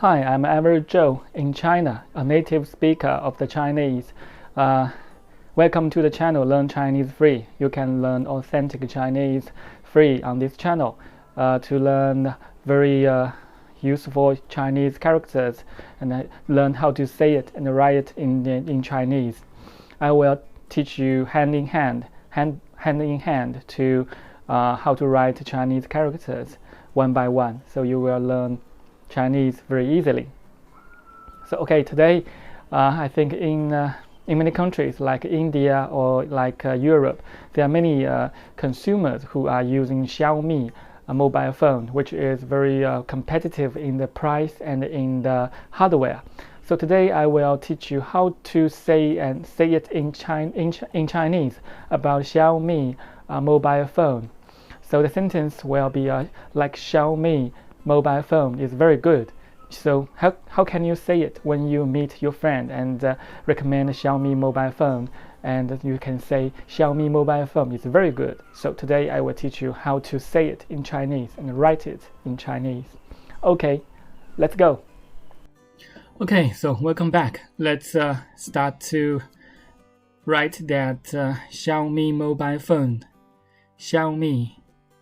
Hi, I'm Average Joe in China, a native speaker of the Chinese. Welcome to the channel Learn Chinese Free. You can learn authentic Chinese free on this channel to learn very useful Chinese characters and learn how to say it and write it in Chinese. I will teach you hand in hand to how to write Chinese characters one by one, so you will learn Chinese very easily. So today I think in many countries like India or like Europe, there are many consumers who are using Xiaomi a mobile phone, which is very competitive in the price and in the hardware. So today I will teach you how to say it in Chinese about Xiaomi mobile phone. So the sentence will be like Xiaomi mobile phone is very good. So how can you say it when you meet your friend and recommend Xiaomi mobile phone, and you can say Xiaomi mobile phone is very good. So today I will teach you how to say it in Chinese and write it in Chinese. Okay, let's go. Okay, so welcome back. Let's start to write that Xiaomi mobile phone. Xiaomi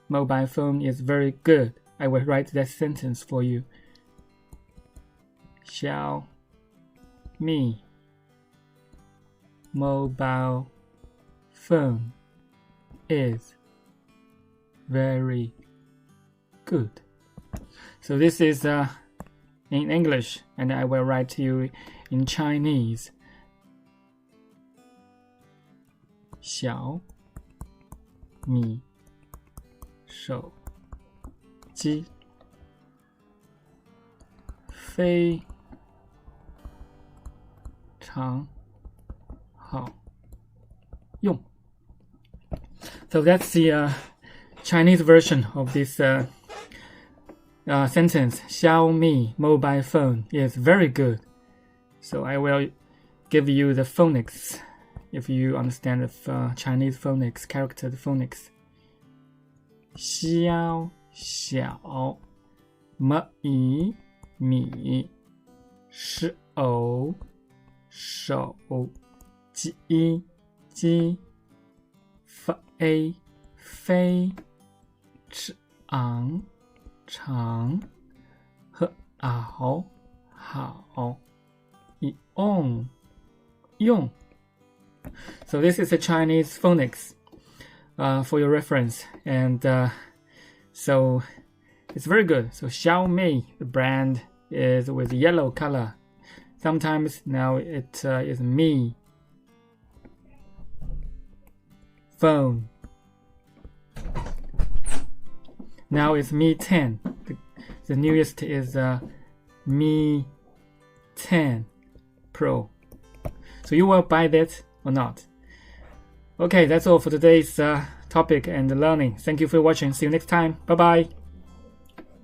mobile phone is very good. I will write that sentence for you. Xiaomi mobile phone is very good. So this is in English, and I will write to you in Chinese. 小米手机非常好用. So that's the Chinese version of this sentence. Xiaomi mobile phone is very good. So I will give you the phonics if you understand the Chinese phonics, character phonics. 小米手机非常好用. So this is the Chinese phonics for your reference, and so it's very good. So Xiaomi, the brand, is with yellow color. Sometimes now it is Mi phone. Now it's Mi 10. The newest is Mi 10 Pro. So you will buy that or not? Okay, that's all for today's topic and learning. Thank you for watching. See you next time. Bye bye.